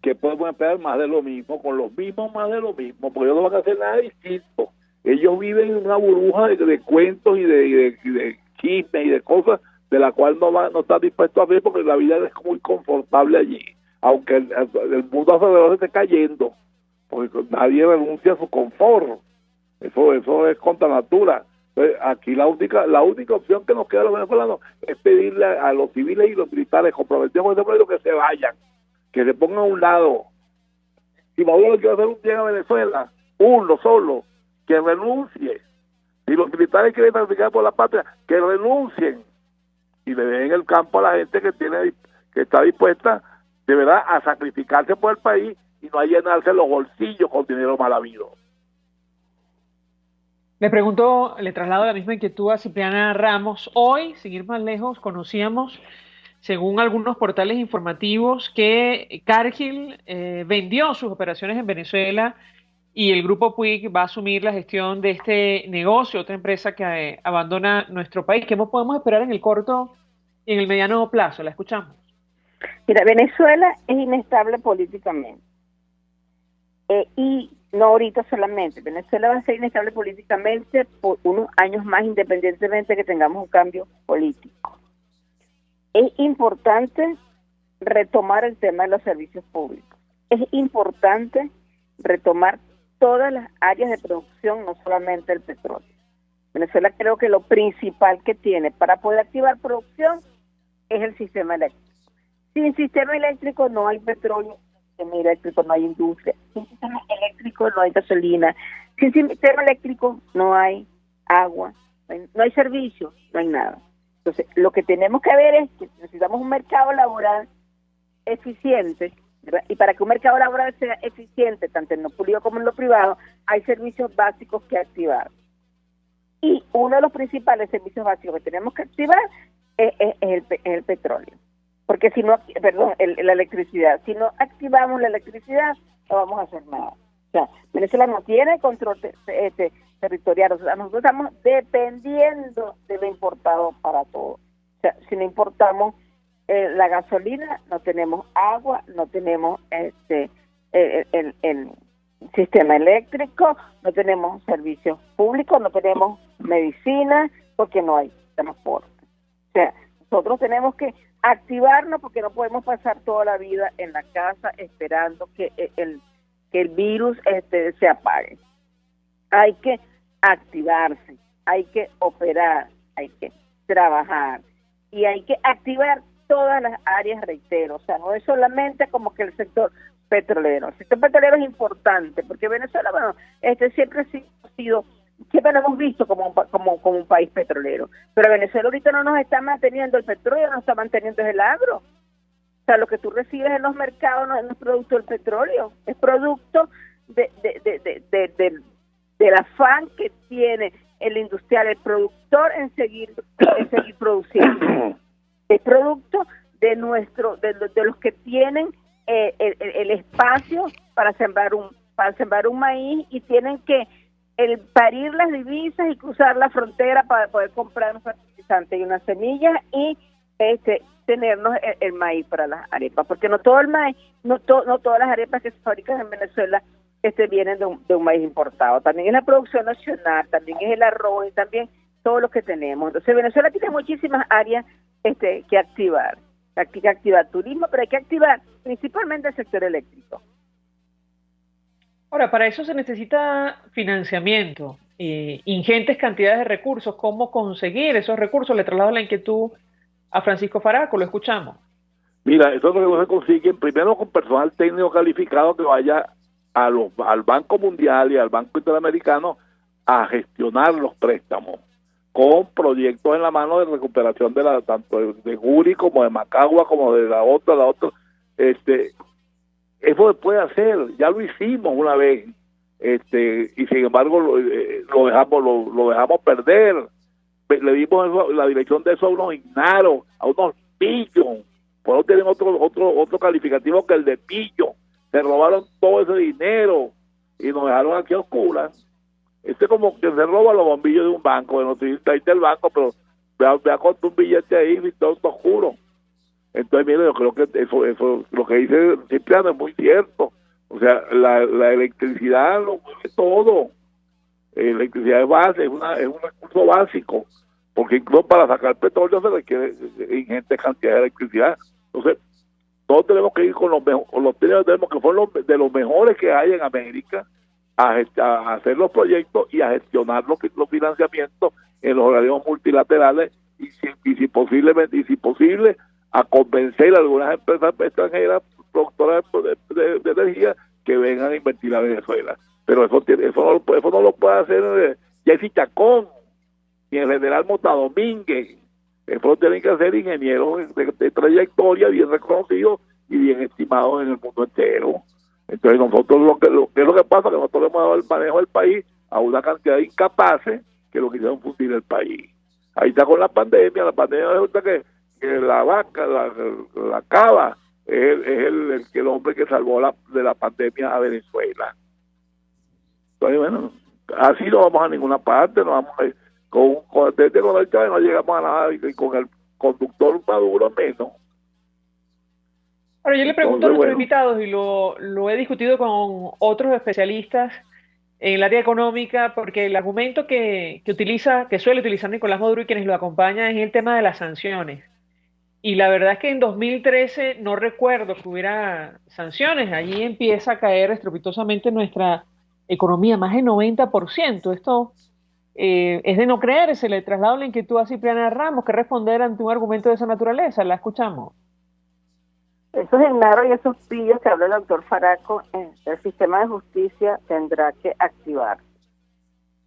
¿Qué podemos esperar? Más de lo mismo, con los mismos, más de lo mismo, porque ellos no van a hacer nada distinto. Ellos viven en una burbuja de cuentos y de chismes y de cosas de la cual no están dispuestos a ver, porque la vida es muy confortable allí, aunque el mundo alrededor esté cayendo, porque nadie renuncia a su confort. Eso es contra natura. Entonces, aquí la única opción que nos queda a los venezolanos es pedirle a los civiles y los militares comprometidos con ese proyecto que se vayan, que se pongan a un lado. Si Maduro quiere hacer un bien a Venezuela, uno solo, que renuncie. Si los militares quieren sacrificar por la patria, que renuncien y le den el campo a la gente que está dispuesta de verdad a sacrificarse por el país y no a llenarse los bolsillos con dinero mal habido. Le traslado la misma inquietud a Cipriana Ramos. Hoy, sin ir más lejos, conocíamos, según algunos portales informativos, que Cargill vendió sus operaciones en Venezuela y el Grupo Puig va a asumir la gestión de este negocio, otra empresa que abandona nuestro país. ¿Qué podemos esperar en el corto y en el mediano plazo? La escuchamos. Mira, Venezuela es inestable políticamente. Y no ahorita solamente. Venezuela va a ser inestable políticamente por unos años más, independientemente de que tengamos un cambio político. Es importante retomar el tema de los servicios públicos. Es importante retomar todas las áreas de producción, no solamente el petróleo. Venezuela creo que lo principal que tiene para poder activar producción es el sistema eléctrico. Sin sistema eléctrico no hay petróleo sistema eléctrico no hay industria. Sin sistema eléctrico no hay gasolina. Sin sistema eléctrico no hay agua, no hay servicios, no hay nada. Entonces, lo que tenemos que ver es que necesitamos un mercado laboral eficiente, ¿verdad? Y para que un mercado laboral sea eficiente, tanto en lo público como en lo privado, hay servicios básicos que activar. Y uno de los principales servicios básicos que tenemos que activar es el petróleo. Porque si no, la electricidad. Si no activamos la electricidad, no vamos a hacer nada. O sea, Venezuela no tiene control territorial. O sea, nosotros estamos dependiendo de lo importado para todo. O sea, si no importamos la gasolina, no tenemos agua, no tenemos el sistema eléctrico, no tenemos servicios públicos, no tenemos medicina, porque no hay transporte. O sea, nosotros tenemos que activarnos porque no podemos pasar toda la vida en la casa esperando que el virus se apague. Hay que activarse, hay que operar, hay que trabajar y hay que activar todas las áreas, reitero. O sea, no es solamente como que el sector petrolero. El sector petrolero es importante porque Venezuela, bueno, siempre ha sido, siempre lo hemos visto como un país petrolero, pero Venezuela ahorita no nos está manteniendo el petróleo, nos está manteniendo el agro. O sea, lo que tú recibes en los mercados no es producto del petróleo, es producto del afán que tiene el industrial, el productor en seguir produciendo. Es producto de los que tienen el espacio para sembrar un maíz y tienen que parir las divisas y cruzar la frontera para poder comprar un fertilizante y unas semillas y tenernos el maíz para las arepas, porque no todo el maíz, no todas las arepas que se fabrican en Venezuela vienen de un maíz importado. También es la producción nacional, también es el arroz y también todo lo que tenemos. Entonces Venezuela tiene muchísimas áreas que activar. Hay que activar turismo, pero hay que activar principalmente el sector eléctrico. Ahora, para eso se necesita financiamiento, ingentes cantidades de recursos. ¿Cómo conseguir esos recursos? Le traslado la inquietud a Francisco Faraco, lo escuchamos. Mira, eso es lo que se consigue primero con personal técnico calificado que vaya al Banco Mundial y al Banco Interamericano a gestionar los préstamos con proyectos en la mano de recuperación tanto de Juri como de Macagua como de la otra. Eso se puede hacer, ya lo hicimos una vez, y sin embargo lo dejamos perder. Le dimos la dirección de eso a unos ignaros, a unos pillos, por eso tienen otro calificativo que el de pillo. Se robaron todo ese dinero y nos dejaron aquí a oscuras. Como que se roba los bombillos de un banco, bueno, si está del banco, pero vea con un billete ahí y todo oscuro. Entonces, mire, yo creo que eso lo que dice Cipriano es muy cierto. O sea, la electricidad lo mueve todo. La electricidad es base, es un recurso básico, porque incluso para sacar petróleo se requiere ingente cantidad de electricidad. Entonces, todos tenemos que ir con los tenemos que fueron de los mejores que hay en América a hacer los proyectos y a gestionar los financiamientos en los organismos multilaterales y si posible a convencer a algunas empresas extranjeras productoras de energía que vengan a invertir a Venezuela. Pero eso no lo puede hacer Jesse Chacón ni el general Mota Domínguez. Eso lo tienen que hacer ingenieros de trayectoria bien reconocidos y bien estimados en el mundo entero. Entonces nosotros ¿qué es lo que pasa? Que nosotros le hemos dado el manejo del país a una cantidad de incapaces que lo quisieron fundir el país. Ahí está con la pandemia resulta que la vaca, la cava, es el hombre que salvó de la pandemia a Venezuela. Entonces, bueno, así no vamos a ninguna parte, no vamos desde con el Chávez no llegamos a nada y con el conductor Maduro menos. Ahora yo le pregunto a nuestros invitados, y lo he discutido con otros especialistas en el área económica, porque el argumento que suele utilizar Nicolás Maduro y quienes lo acompañan es el tema de las sanciones. Y la verdad es que en 2013 no recuerdo que hubiera sanciones. Allí empieza a caer estrepitosamente nuestra economía, más del 90%. Esto es de no creerse. Le traslado la inquietud a Cipriana Ramos, que responder ante un argumento de esa naturaleza. La escuchamos. Esos ignaros y esos pillos que habló el doctor Faraco, el sistema de justicia tendrá que activarse.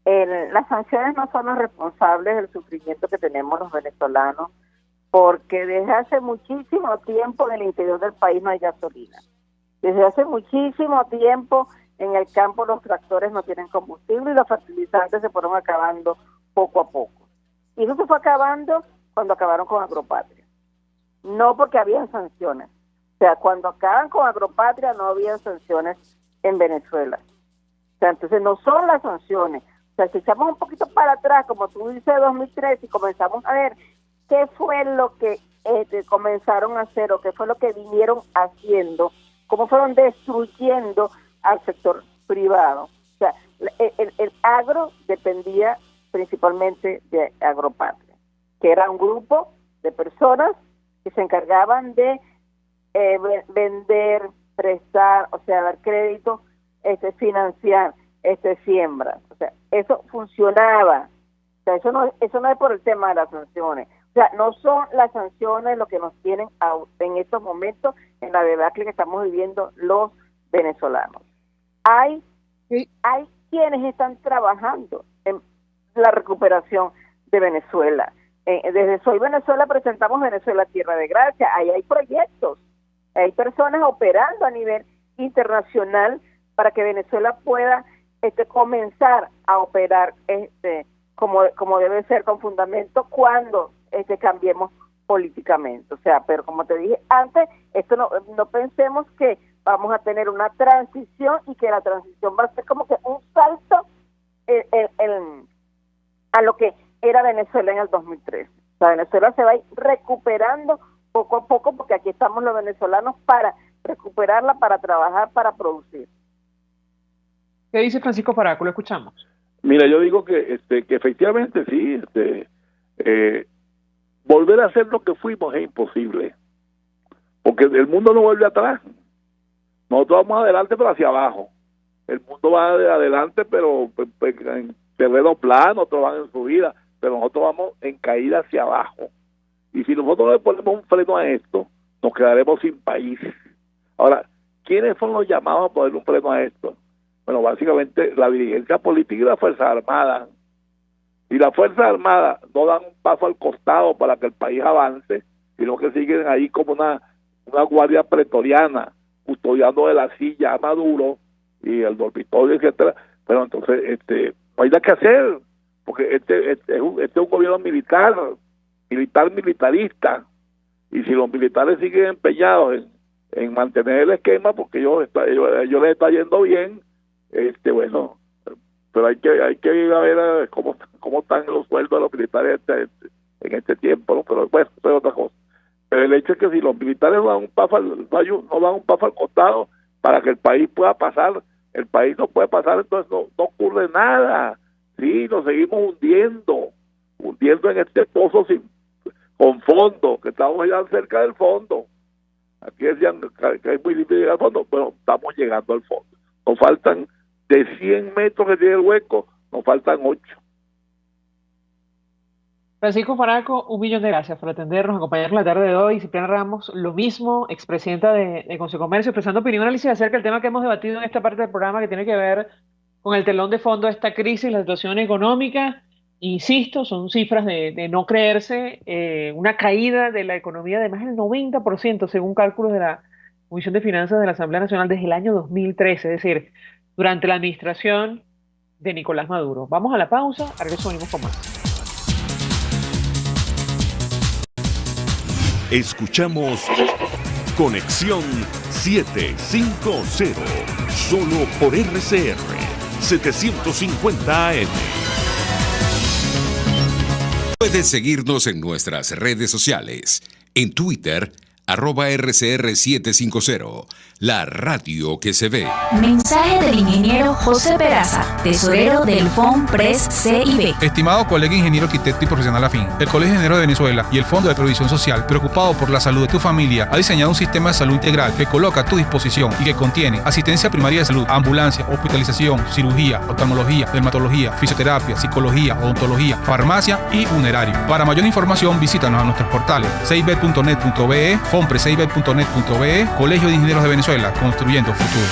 Las sanciones no son los responsables del sufrimiento que tenemos los venezolanos, porque desde hace muchísimo tiempo en el interior del país no hay gasolina. Desde hace muchísimo tiempo en el campo los tractores no tienen combustible y los fertilizantes se fueron acabando poco a poco. Y eso se fue acabando cuando acabaron con Agropatria. No porque habían sanciones. O sea, cuando acaban con Agropatria no había sanciones en Venezuela. O sea, entonces no son las sanciones. O sea, si echamos un poquito para atrás, como tú dices, 2003, y comenzamos a ver qué fue lo que comenzaron a hacer o qué fue lo que vinieron haciendo, cómo fueron destruyendo al sector privado. O sea, el agro dependía principalmente de Agropatria, que era un grupo de personas que se encargaban de vender, prestar, o sea, dar crédito, financiar, siembras. O sea, eso funcionaba. O sea, eso no es por el tema de las sanciones. O sea, no son las sanciones lo que nos tienen en estos momentos en la debacle que estamos viviendo los venezolanos. Hay quienes están trabajando en la recuperación de Venezuela. Desde Soy Venezuela presentamos Venezuela Tierra de Gracia. Ahí hay proyectos, hay personas operando a nivel internacional para que Venezuela pueda comenzar a operar como debe ser, con fundamento, cuando cambiemos políticamente. O sea, pero como te dije antes, esto no pensemos que vamos a tener una transición y que la transición va a ser como que un salto a lo que era Venezuela en el 2013. O sea, Venezuela se va a ir recuperando poco a poco, porque aquí estamos los venezolanos para recuperarla, para trabajar, para producir. ¿Qué dice Francisco Faraco? Lo escuchamos. Mira, yo digo que efectivamente sí, volver a ser lo que fuimos es imposible, porque el mundo no vuelve atrás. Nosotros vamos adelante, pero hacia abajo. El mundo va adelante, pero en terreno plano, otros van en subida, pero nosotros vamos en caída hacia abajo. Y si nosotros no le ponemos un freno a esto, nos quedaremos sin país. Ahora, ¿quiénes son los llamados a poner un freno a esto? Bueno, básicamente la dirigencia política y las Fuerzas Armadas. Y las Fuerzas Armadas no dan un paso al costado para que el país avance, sino que siguen ahí como una guardia pretoriana, custodiando de la silla a Maduro y el dormitorio, etcétera. Pero entonces no hay nada que hacer, porque este es un gobierno militarista, y si los militares siguen empeñados en mantener el esquema, porque ellos les está yendo bien, bueno, pero hay que ir a ver cómo están los sueldos de los militares en este tiempo, ¿no? Pero bueno, eso es otra cosa. Pero el hecho es que si los militares no dan un paso al costado para que el país pueda pasar, el país no puede pasar, entonces no ocurre nada. Sí, nos seguimos hundiendo en este pozo con fondo, que estamos ya cerca del fondo. Aquí decían que es muy difícil llegar al fondo, pero estamos llegando al fondo. Nos faltan, de 100 metros que tiene el hueco, nos faltan 8. Francisco Faraco, 1.000.000 de gracias por atendernos, acompañarnos la tarde de hoy. Cipriana Ramos, lo mismo, expresidenta de Consecomercio, expresando opinión y análisis acerca del tema que hemos debatido en esta parte del programa, que tiene que ver con el telón de fondo de esta crisis, la situación económica. Insisto, son cifras de no creerse, una caída de la economía de más del 90%, según cálculos de la Comisión de Finanzas de la Asamblea Nacional desde el año 2013, es decir, durante la administración de Nicolás Maduro. Vamos a la pausa, a regreso venimos con más. Escuchamos Conexión 750, solo por RCR 750 AM. Puedes seguirnos en nuestras redes sociales. En Twitter, @RCR750, la radio que se ve. Mensaje del ingeniero José Peraza, tesorero del FONPRES CIB. Estimado colega ingeniero, arquitecto y profesional afín, el Colegio Ingeniero de Venezuela y el Fondo de Previsión Social, preocupado por la salud de tu familia, ha diseñado un sistema de salud integral que coloca a tu disposición y que contiene asistencia primaria de salud, ambulancia, hospitalización, cirugía, oftalmología, dermatología, fisioterapia, psicología, odontología, farmacia y funerario. Para mayor información, visítanos a nuestros portales 6b.net.be, fonpreseiber.net.be, Colegio de Ingenieros de Venezuela, construyendo futuro.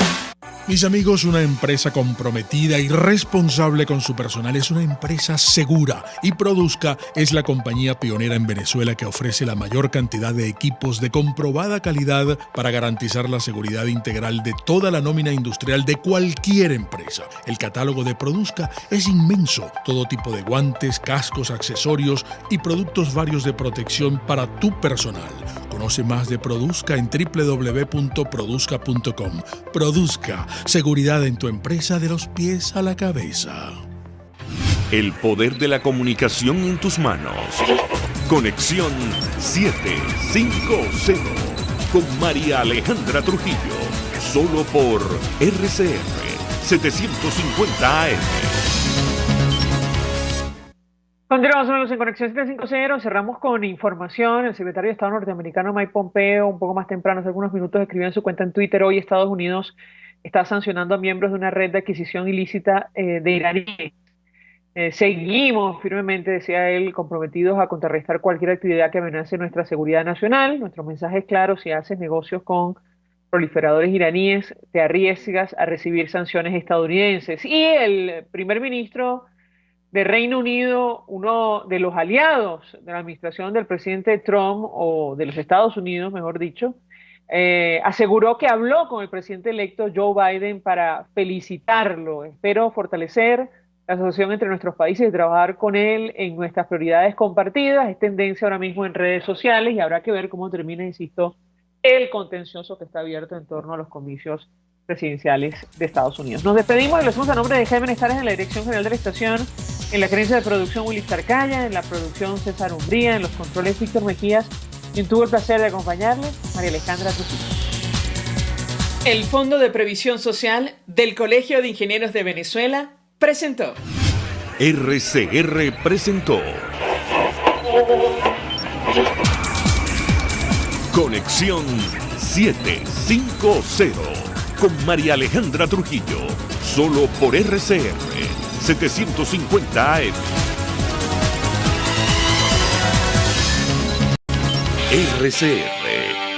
Mis amigos, una empresa comprometida y responsable con su personal es una empresa segura, y Produzca es la compañía pionera en Venezuela que ofrece la mayor cantidad de equipos de comprobada calidad para garantizar la seguridad integral de toda la nómina industrial de cualquier empresa. El catálogo de Produzca es inmenso, todo tipo de guantes, cascos, accesorios y productos varios de protección para tu personal. Conoce más de Produzca en www.produzca.com. Produzca, seguridad en tu empresa de los pies a la cabeza. El poder de la comunicación en tus manos. Conexión 750 con María Alejandra Trujillo. Solo por RCR 750 AM. Continuamos en Conexión 750, cerramos con información. El secretario de Estado norteamericano Mike Pompeo, un poco más temprano, hace algunos minutos, escribió en su cuenta en Twitter: hoy Estados Unidos está sancionando a miembros de una red de adquisición ilícita de iraníes. Seguimos firmemente, decía él, comprometidos a contrarrestar cualquier actividad que amenace nuestra seguridad nacional. Nuestro mensaje es claro: si haces negocios con proliferadores iraníes, te arriesgas a recibir sanciones estadounidenses. Y el primer ministro de Reino Unido, uno de los aliados de la administración del presidente Trump, o de los Estados Unidos, mejor dicho, aseguró que habló con el presidente electo Joe Biden para felicitarlo. Espero fortalecer la asociación entre nuestros países y trabajar con él en nuestras prioridades compartidas. Es tendencia ahora mismo en redes sociales y habrá que ver cómo termina, insisto, el contencioso que está abierto en torno a los comicios presidenciales de Estados Unidos. Nos despedimos y lo hacemos a nombre de Jaime Nestares en la dirección general de la estación, en la gerencia de producción Willy Tarcaya, en la producción César Umbría, en los controles Víctor Mejías, quien tuvo el placer de acompañarle, María Alejandra Trujillo. El Fondo de Previsión Social del Colegio de Ingenieros de Venezuela presentó. RCR presentó Conexión 750 con María Alejandra Trujillo, solo por RCR 750 AM. RCR